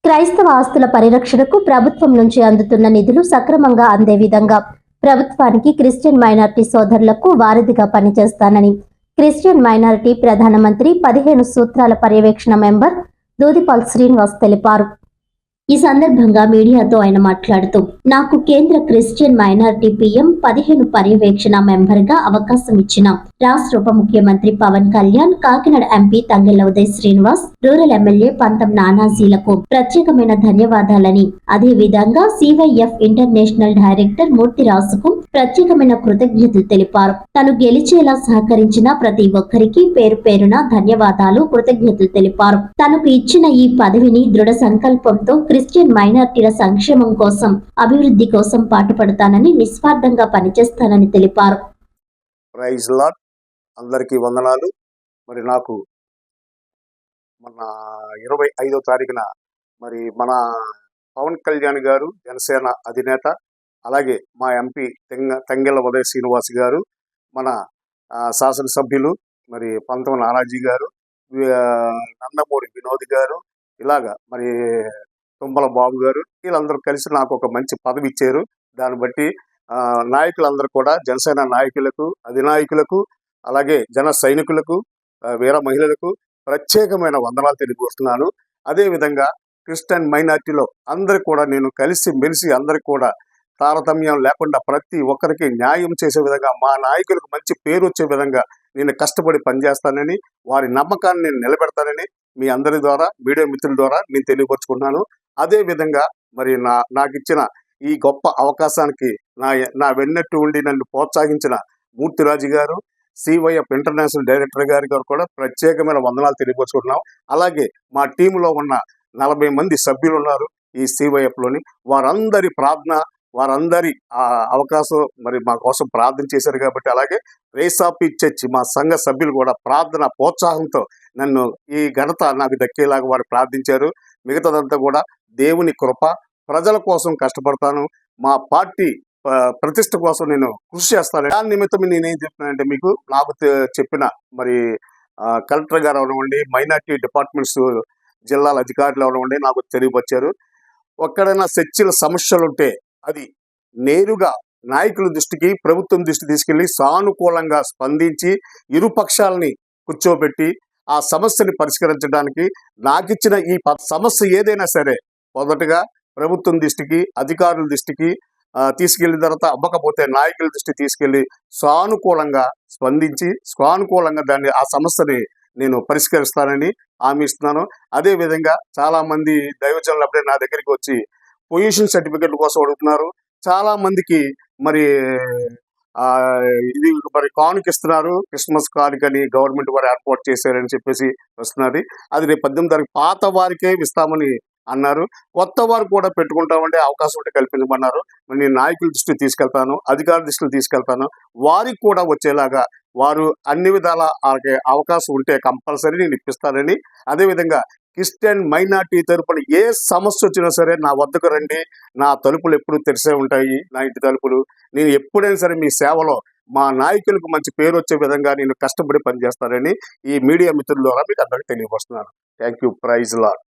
క్రైస్తవ ఆస్తుల పరిరక్షణకు ప్రభుత్వం నుంచి అందుతున్న నిధులు సక్రమంగా అందే విధంగా ప్రభుత్వానికి క్రిస్టియన్ మైనారిటీ సోదరులకు వారధిగా పనిచేస్తానని క్రిస్టియన్ మైనారిటీ ప్రధానమంత్రి 15 సూత్రాల పర్యవేక్షణ మెంబర్ దూదిపాల్ శ్రీనివాస్ తెలిపారు. ఈ సందర్భంగా మీడియాతో ఆయన మాట్లాడుతూ, నాకు కేంద్ర క్రిస్టియన్ మైనారిటీ PM 15 పర్యవేక్షణ మెంబర్ గా అవకాశం ఇచ్చిన రాష్ట్ర ఉప ముఖ్యమంత్రి Pawan Kalyan, Kakinada MP Thangella Uday Srinivas, rural MLA Pantham నానాజీలకు ప్రత్యేకమైన ధన్యవాదాలని, అదే విధంగా CYF ఇంటర్నేషనల్ డైరెక్టర్ మూర్తిరాజుకు ప్రత్యేకమైన కృతజ్ఞతలు తెలిపారు. తను గెలిచేలా సహకరించిన ప్రతి ఒక్కరికి పేరు పేరున ధన్యవాదాలు, కృతజ్ఞతలు తెలిపారు. తనకు ఇచ్చిన ఈ పదవిని దృఢ సంకల్పంతో క్రిస్టియన్ మైనారిటీల సంక్షేమం కోసం, అభివృద్ధి కోసం పాటుపడతానని, నిస్వార్థంగా పనిచేస్తానని తెలిపారు. ప్రైజ్ లార్డ్, అందరికీ వందనాలు. మరి నాకు మన 25వ తారీఖున మరి మన పవన్ కళ్యాణ్ గారు, జనసేన అధినేత, అలాగే మా MP తంగెళ్ల ఉదయ్ శ్రీనివాస్ గారు, మన శాసనసభ్యులు మరి పంతం నానాజీ గారు, నందమూరి వినోద్ గారు, ఇలాగా మరి తుమ్మల బాబు గారు, వీళ్ళందరూ కలిసి నాకు ఒక మంచి పదవి ఇచ్చారు. దాన్ని బట్టి నాయకులందరూ కూడా, జనసేన నాయకులకు, అధినాయకులకు, అలాగే జన సైనికులకు, వీర మహిళలకు ప్రత్యేకమైన వందనాలు తెలియజేస్తున్నాను. అదేవిధంగా క్రిస్టియన్ మైనార్టీలో అందరికి కూడా నేను కలిసి మెలిసి అందరికి కూడా తారతమ్యం లేకుండా ప్రతి ఒక్కరికి న్యాయం చేసే విధంగా, మా నాయకులకు మంచి పేరు వచ్చే విధంగా నేను కష్టపడి పనిచేస్తానని, వారి నమ్మకాన్ని నేను నిలబెడతానని మీ అందరి ద్వారా, మీడియా మిత్రుల ద్వారా నేను తెలియపరుచుకున్నాను. అదే విధంగా మరి నాకు ఇచ్చిన ఈ గొప్ప అవకాశానికి నా వెన్నట్టు ఉండి నన్ను ప్రోత్సహించిన మూర్తిరాజు గారు, CYF ఇంటర్నేషనల్ డైరెక్టర్ గారు కూడా ప్రత్యేకమైన వందనాలు తెలియపరుచుకుంటున్నాం. అలాగే మా టీంలో ఉన్న 40 మంది సభ్యులు ఉన్నారు ఈ CYFలోని, వారందరి ప్రార్థన, వారందరి అవకాశం మరి మా కోసం ప్రార్థన చేశారు కాబట్టి, అలాగే రేస్ ఆఫ్ చర్చ్ మా సంఘ సభ్యులు కూడా ప్రార్థన ప్రోత్సాహంతో నన్ను ఈ ఘనత నాకు దక్కేలాగా వారు ప్రార్థించారు. మిగతాదంతా కూడా దేవుని కృప. ప్రజల కోసం కష్టపడతాను, మా పార్టీ ప్రతిష్ట కోసం నేను కృషి చేస్తాను. దాని నిమిత్తం నేనేం చెప్తున్నానంటే, మీకు నాకు చెప్పిన మరి కలెక్టర్ గారు అవనివ్వండి, మైనార్టీ డిపార్ట్మెంట్స్ జిల్లాల అధికారులు అవనివ్వండి, నాకు తెలియపరిచారు. ఎక్కడైనా చర్చిల సమస్యలు ఉంటే అది నేరుగా నాయకుల దృష్టికి, ప్రభుత్వం దృష్టి తీసుకెళ్లి సానుకూలంగా స్పందించి ఇరుపక్షాలని కూర్చోబెట్టి ఆ సమస్యని పరిష్కరించడానికి నాకిచ్చిన ఈ సమస్య ఏదైనా సరే మొదటగా ప్రభుత్వం దృష్టికి, అధికారుల దృష్టికి తీసుకెళ్లిన తర్వాత అవ్వకపోతే నాయకుల దృష్టికి తీసుకెళ్లి సానుకూలంగా స్పందించి సానుకూలంగా ఆ సమస్యని నేను పరిష్కరిస్తానని హామీ ఇస్తున్నాను. అదేవిధంగా చాలా మంది దైవజనులు అప్పుడే నా దగ్గరికి వచ్చి పొజిషన్ సర్టిఫికెట్ కోసం అడుగుతున్నారు. చాలా మందికి మరి ఇది మరి కానుక ఇస్తున్నారు, క్రిస్మస్ కానుకని గవర్నమెంట్ వారు ఏర్పాటు చేశారని చెప్పేసి వస్తున్నది. అది రేపు 18 తారీఖు పాత వారికే ఇస్తామని అన్నారు. కొత్త వారు కూడా పెట్టుకుంటామంటే అవకాశం ఉంటే కల్పించమన్నారు. నేను నాయకుల దృష్టికి తీసుకెళ్తాను, అధికారుల దృష్టికి తీసుకెళ్తాను. వారికి కూడా వచ్చేలాగా వారు అన్ని విధాల అవకాశం ఉంటే కంపల్సరీ నేను ఇప్పిస్తానని, అదేవిధంగా క్రిస్టియన్ మైనార్టీ తరపున ఏ సమస్య వచ్చినా సరే నా వద్దకు రండి. నా తలుపులు ఎప్పుడు తెరిసే ఉంటాయి, నా ఇంటి తలుపులు. నేను ఎప్పుడైనా సరే మీ సేవలో మా నాయకులకు మంచి పేరు వచ్చే విధంగా నేను కష్టపడి పనిచేస్తానని ఈ మీడియా మిత్రుల ద్వారా మీకు అందరికీ తెలియపరుస్తున్నాను. Thank you. Praise lord.